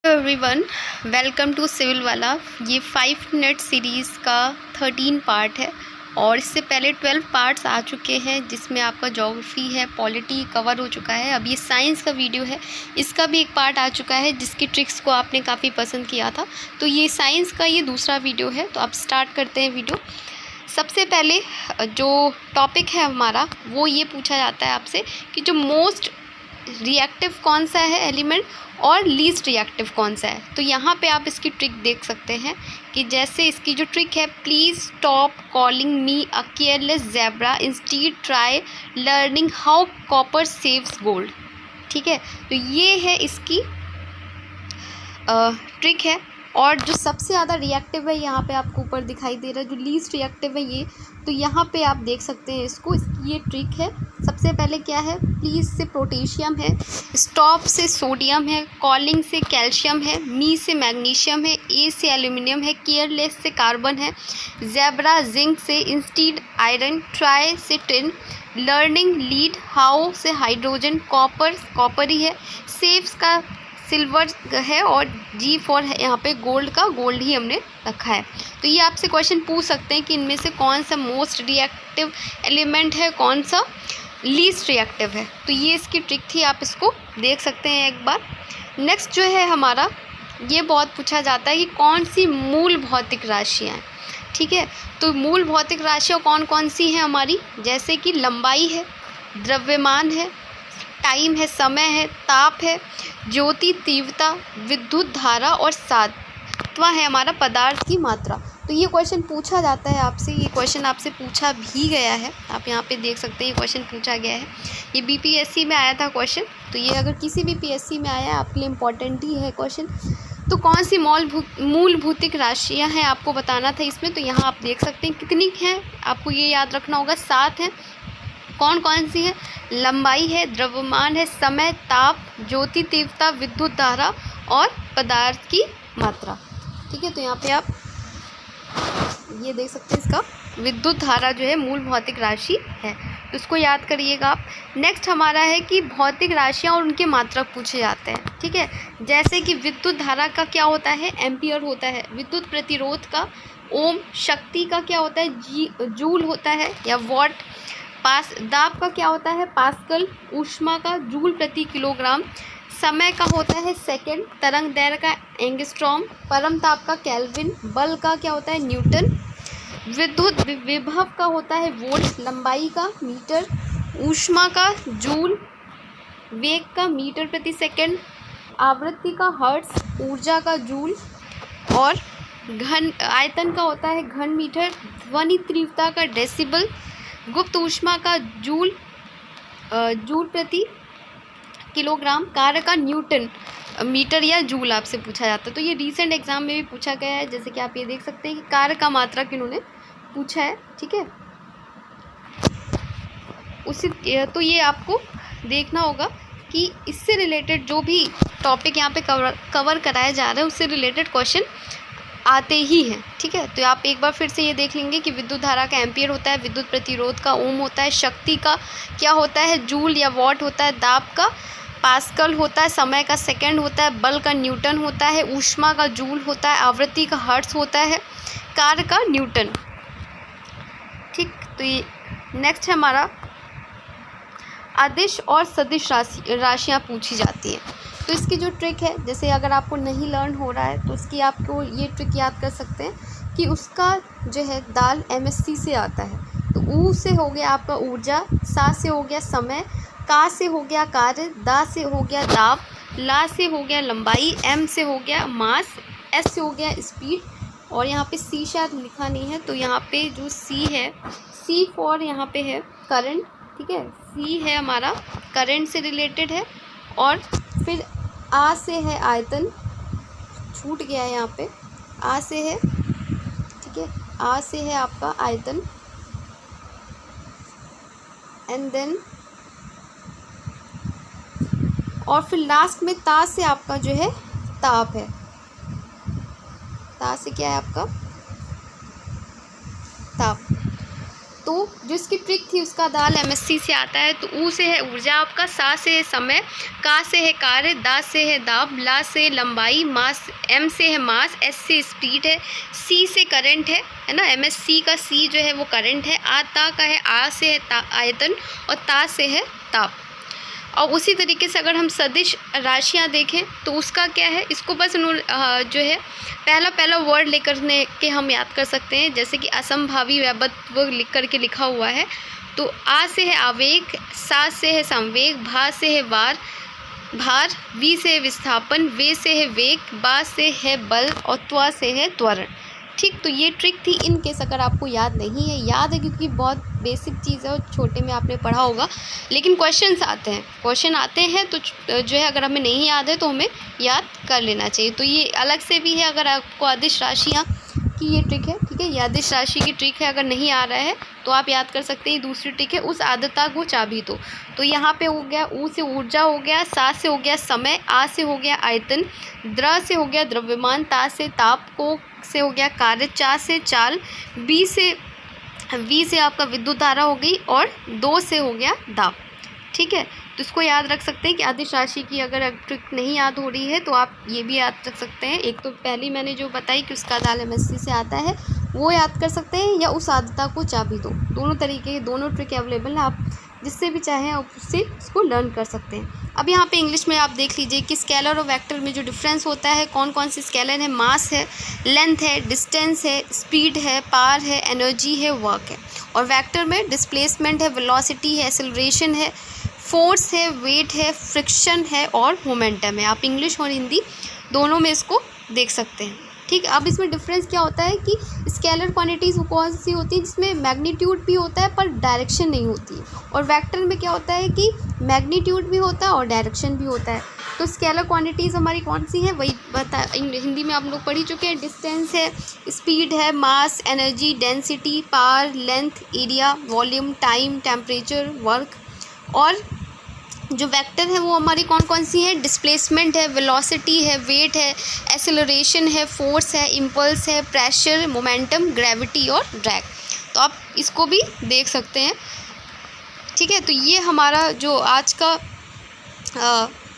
Everyone, welcome to civil वाला। ये 5 minute series का 13 पार्ट है और इससे पहले 12 पार्ट्स आ चुके हैं जिसमें आपका ज्योग्राफी है, पॉलिटी कवर हो चुका है। अब ये साइंस का वीडियो है, इसका भी एक पार्ट आ चुका है जिसकी ट्रिक्स को आपने काफ़ी पसंद किया था। तो ये साइंस का ये दूसरा वीडियो है। तो अब स्टार्ट करते हैं वीडियो। सबसे पहले जो टॉपिक है हमारा वो ये पूछा जाता है आपसे कि जो मोस्ट रिएक्टिव कौन सा है एलिमेंट और लीस्ट रिएक्टिव कौन सा है। तो यहाँ पे आप इसकी ट्रिक देख सकते हैं कि जैसे इसकी जो ट्रिक है, please stop calling me a careless zebra, instead try learning how copper saves gold. ठीक है, तो ये है इसकी ट्रिक है। और जो सबसे ज़्यादा रिएक्टिव है यहाँ पे आपको ऊपर दिखाई दे रहा है, जो लीस्ट रिएक्टिव है ये, तो यहाँ पे आप देख सकते हैं इसको। इसकी ये ट्रिक है। सबसे पहले क्या है, प्लीज़ से पोटेशियम है, स्टॉप से सोडियम है, कॉलिंग से कैल्शियम है, मी से मैग्नीशियम है, ए से एल्यूमिनियम है, केयरलेस से कार्बन है, ज़ेब्रा जिंक से, इंस्टीड आयरन, ट्राई से टिन, लर्निंग लीड, हाउ से हाइड्रोजन, कॉपर ही है, सेव्स का सिल्वर है और जी फॉर है यहाँ पे गोल्ड का, गोल्ड ही हमने रखा है। तो ये आपसे क्वेश्चन पूछ सकते हैं कि इनमें से कौन सा मोस्ट रिएक्टिव एलिमेंट है, कौन सा लीस्ट रिएक्टिव है। तो ये इसकी ट्रिक थी, आप इसको देख सकते हैं एक बार। नेक्स्ट जो है हमारा, ये बहुत पूछा जाता है कि कौन सी मूल भौतिक राशियाँ हैं। ठीक है, तो मूल भौतिक राशियाँ कौन कौन सी हैं हमारी, जैसे कि लंबाई है, द्रव्यमान है, टाइम है, समय है, ताप है, ज्योति तीव्रता, विद्युत धारा और सातवां है हमारा पदार्थ की मात्रा। तो ये क्वेश्चन पूछा जाता है आपसे, ये क्वेश्चन आपसे पूछा भी गया है। आप यहाँ पे देख सकते हैं ये क्वेश्चन पूछा गया है, ये बीपीएससी में आया था क्वेश्चन। तो ये अगर किसी भी पीएससी में आया है आपके लिए इम्पोर्टेंट ही है क्वेश्चन। तो कौन सी मूल भौतिक राशियाँ हैं आपको बताना था इसमें। तो यहाँ आप देख सकते हैं कितनी हैं, आपको ये याद रखना होगा, 7 हैं। कौन कौन सी है, लंबाई है, द्रव्यमान है, समय, ताप, ज्योति तीव्रता, विद्युत धारा और पदार्थ की मात्रा। ठीक है, तो यहाँ पे आप ये देख सकते हैं, इसका विद्युत धारा जो है मूल भौतिक राशि है, तो इसको याद करिएगा आप। नेक्स्ट हमारा है कि भौतिक राशियाँ और उनके मात्रक पूछे जाते हैं। ठीक है, जैसे कि विद्युत धारा का क्या होता है, एम्पियर होता है, विद्युत प्रतिरोध का ओम, शक्ति का क्या होता है, जूल होता है या वॉट, दाब का क्या होता है, पास्कल, ऊष्मा का जूल प्रति किलोग्राम, समय का होता है सेकंड, तरंग दैर्घ्य का एंगस्ट्रॉम, परम ताप का केल्विन, बल का क्या होता है न्यूटन, विद्युत विभव का होता है वोल्ट, लंबाई का मीटर, ऊष्मा का जूल, वेग का मीटर प्रति सेकंड, आवृत्ति का हर्ट्ज, ऊर्जा का जूल और घन आयतन का होता है घन मीटर, ध्वनि तीव्रता का डेसिबल, गुप्त ऊष्मा का जूल प्रति किलोग्राम, कार्य का न्यूटन मीटर या जूल आपसे पूछा जाता है। तो ये रीसेंट एग्जाम में भी पूछा गया है, जैसे कि आप ये देख सकते हैं कि कार्य का मात्रक इन्होंने पूछा है। ठीक है, तो ये आपको देखना होगा कि इससे रिलेटेड जो भी टॉपिक यहाँ पे कवर कराया जा रहा है उससे रिलेटेड क्वेश्चन आते ही हैं। ठीक है, तो आप एक बार फिर से ये देख लेंगे कि विद्युत धारा का एम्पियर होता है, विद्युत प्रतिरोध का ओम होता है, शक्ति का क्या होता है जूल या वॉट होता है, दाब का पास्कल होता है, समय का सेकंड होता है, बल का न्यूटन होता है, ऊष्मा का जूल होता है, आवृत्ति का हर्ट्ज होता है, कार्य का न्यूटन। ठीक, तो ये नेक्स्ट है हमारा अदिश और सदिश राशियाँ पूछी जाती हैं। तो इसकी जो ट्रिक है, जैसे अगर आपको नहीं लर्न हो रहा है तो उसकी आपको ये ट्रिक याद कर सकते हैं कि उसका जो है दाल एमएससी से आता है। तो ऊ से हो गया आपका ऊर्जा, सा से हो गया समय, का से हो गया कार्य, दा से हो गया दाब, ला से हो गया लंबाई, एम से हो गया मास, एस से हो गया स्पीड और यहाँ पे सी शायद लिखा नहीं है, तो यहाँ पे जो सी है, सी फॉर यहाँ पे है करंट। ठीक है, सी है हमारा करंट से रिलेटेड है। और फिर आ से है आयतन, छूट गया है यहाँ पे, आ से है, ठीक है, आ से है आपका आयतन, एंड देन और फिर लास्ट में ता से आपका जो है ताप है, ता से क्या है आपका ताप। तो जो इसकी ट्रिक थी उसका दाल MSc से आता है। तो ऊ से है ऊर्जा आपका, सा से है समय, का से है कार्य, दा से है दाब, ला से लंबाई, मास, M से है मास, S से स्पीड है, C से करंट है ना, MSc का C जो है वो करंट है, ता का है, आ से है आयतन और ता से है ताप। और उसी तरीके से अगर हम सदिश राशियाँ देखें तो उसका क्या है, इसको बस जो है पहला वर्ड लेकर के हम याद कर सकते हैं। जैसे कि असंभावी वैभव लिख करके लिखा हुआ है। तो आ से है आवेग, सा से है संवेग, भा से है भार, वी से है विस्थापन, वे से है वेग, बा से है बल और त्वा से है त्वरण। ठीक, तो ये ट्रिक थी। इन केस अगर आपको याद नहीं है, याद है क्योंकि बहुत बेसिक चीज़ है और छोटे में आपने पढ़ा होगा, लेकिन क्वेश्चन आते हैं तो जो है अगर हमें नहीं याद है तो हमें याद कर लेना चाहिए। तो ये अलग से भी है, अगर आपको अदिश राशियाँ की ये ट्रिक है, ठीक है, ये अदिश राशि की ट्रिक है। अगर नहीं आ रहा है तो आप याद कर सकते हैं। दूसरी ट्रिक है उस आदता को चाबी दो। तो यहाँ पे हो गया ऊ से ऊर्जा हो गया, सा से हो गया समय, आ से हो गया आयतन, द्र से हो गया द्रव्यमान, ता से ताप, को से हो गया कार्य, चा से चाल, वी से आपका विद्युत धारा हो गई और दो से हो गया दाब। ठीक है, तो इसको याद रख सकते हैं कि अदिश राशि की अगर ट्रिक नहीं याद हो रही है तो आप ये भी याद रख सकते हैं। एक तो पहली मैंने जो बताई कि उसका दाल MSc से आता है वो याद कर सकते हैं, या उस आदता को चाबी दो। दोनों तरीके की दोनों ट्रिक अवेलेबल है, आप जिससे भी चाहें आप उससे इसको लर्न कर सकते हैं। अब यहाँ पे इंग्लिश में आप देख लीजिए कि स्केलर और वेक्टर में जो डिफरेंस होता है, कौन कौन से स्केलर है, मास है, लेंथ है, डिस्टेंस है, स्पीड है, पावर है, एनर्जी है, वर्क है। और वेक्टर में डिस्प्लेसमेंट है, वेलोसिटी है, एक्सेलरेशन है, फोर्स है, वेट है, फ्रिक्शन है और मोमेंटम है। आप इंग्लिश और हिंदी दोनों में इसको देख सकते हैं। ठीक, अब इसमें डिफरेंस क्या होता है कि स्केलर क्वांटिटीज़ वो कौन सी होती है जिसमें मैग्नीट्यूड भी होता है पर डायरेक्शन नहीं होती है, और वेक्टर में क्या होता है कि मैग्नीट्यूड भी होता है और डायरेक्शन भी होता है। तो स्केलर क्वांटिटीज़ हमारी कौन सी हैं वही हिंदी में आप लोग पढ़ ही चुके हैं। डिस्टेंस है, स्पीड है, mass, energy, density, power, length, area, volume, time, temperature, work. और जो वेक्टर है वो हमारी कौन कौन सी है, डिस्प्लेसमेंट है, वेलोसिटी है, वेट है, एक्सेलरेशन है, फोर्स है, इम्पल्स है, प्रेशर, मोमेंटम, ग्रेविटी और ड्रैग। तो आप इसको भी देख सकते हैं। ठीक है, तो ये हमारा जो आज का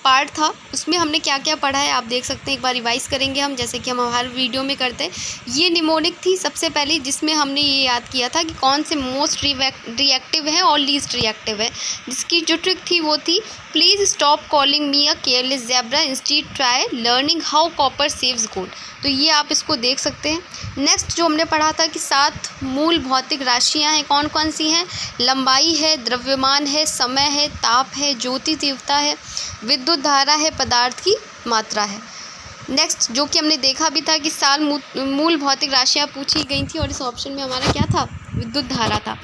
पार्ट था उसमें हमने क्या क्या पढ़ा है आप देख सकते हैं। एक बार रिवाइज़ करेंगे हम, जैसे कि हम हर वीडियो में करते हैं। ये निमोनिक थी सबसे पहले, जिसमें हमने ये याद किया था कि कौन से मोस्ट रिएक्टिव है और लीस्ट रिएक्टिव है। जिसकी जो ट्रिक थी वो थी, please stop calling me a careless zebra, instead try learning how copper saves gold. तो ये आप इसको देख सकते हैं। नेक्स्ट जो हमने पढ़ा था कि 7 मूल भौतिक राशियाँ हैं, कौन कौन सी हैं, लंबाई है, द्रव्यमान है, समय है, ताप है, ज्योति तीव्रता है, विद्युत धारा है, पदार्थ की मात्रा है। नेक्स्ट जो कि हमने देखा भी था कि 7 मूल भौतिक राशियाँ पूछी गई थी और इस ऑप्शन में हमारा क्या था, विद्युत धारा था।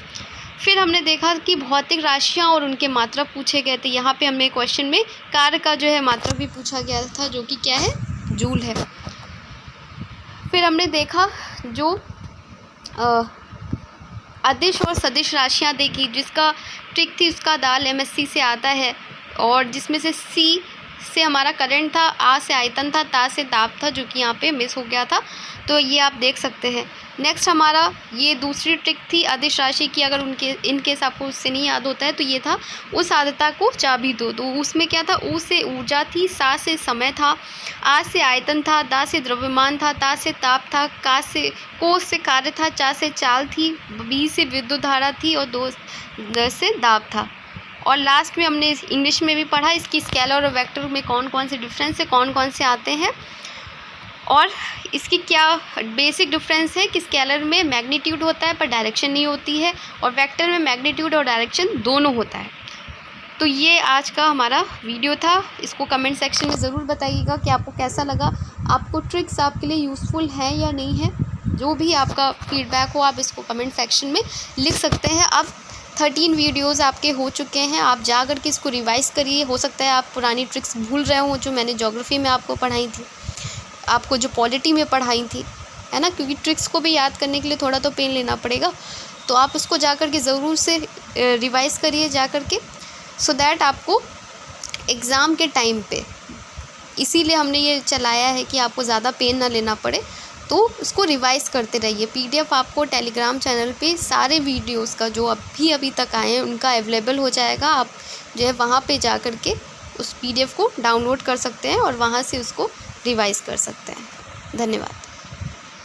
फिर हमने देखा कि भौतिक राशियाँ और उनके मात्रा पूछे गए थे। यहाँ पे हमें क्वेश्चन में कार्य का जो है मात्रा भी पूछा गया था, जो कि क्या है, जूल है। फिर हमने देखा जो अदिश और सदिश राशियाँ देखी, जिसका ट्रिक थी उसका दाल MSc से आता है, और जिसमें से C से हमारा करंट था, आ से आयतन था, ता से ताप था, जो कि यहाँ पे मिस हो गया था। तो ये आप देख सकते हैं। नेक्स्ट हमारा ये दूसरी ट्रिक थी अदिश राशि की, अगर इन केस आपको उससे नहीं याद होता है तो ये था उस आदता को चाबी दो। तो उसमें क्या था, ऊ से ऊर्जा थी, सा से समय था, आ से आयतन था, दा से द्रव्यमान था, ता से ताप था, को से कार्य था, चा से चाल थी, बी से विद्युत धारा थी और दो से दाब था। और लास्ट में हमने इंग्लिश में भी पढ़ा इसकी स्केलर और वेक्टर में कौन कौन से डिफरेंस है, कौन कौन से आते हैं, और इसकी क्या बेसिक डिफरेंस है कि स्केलर में मैग्नीट्यूड होता है पर डायरेक्शन नहीं होती है, और वेक्टर में मैग्नीट्यूड और डायरेक्शन दोनों होता है। तो ये आज का हमारा वीडियो था। इसको कमेंट सेक्शन में ज़रूर बताइएगा कि आपको कैसा लगा, आपको ट्रिक्स आपके लिए यूज़फुल है या नहीं है। जो भी आपका फीडबैक हो आप इसको कमेंट सेक्शन में लिख सकते हैं। अब 13 वीडियोज़ आपके हो चुके हैं, आप जा कर के इसको रिवाइज़ करिए। हो सकता है आप पुरानी ट्रिक्स भूल रहे हों जो मैंने ज्योग्राफी में आपको पढ़ाई थी, आपको जो पॉलिटी में पढ़ाई थी, है ना, क्योंकि ट्रिक्स को भी याद करने के लिए थोड़ा तो पेन लेना पड़ेगा। तो आप उसको जा कर के ज़रूर से रिवाइज़ करिए जा कर के, सो दैट आपको एग्ज़ाम के टाइम पे, इसीलिए हमने ये चलाया है कि आपको ज़्यादा पेन ना लेना पड़े। तो उसको रिवाइज़ करते रहिए। PDF आपको टेलीग्राम चैनल पे सारे वीडियोस का जो अभी तक आए हैं उनका अवेलेबल हो जाएगा। आप जो है वहाँ पे जा कर के उस PDF को डाउनलोड कर सकते हैं और वहाँ से उसको रिवाइज़ कर सकते हैं। धन्यवाद।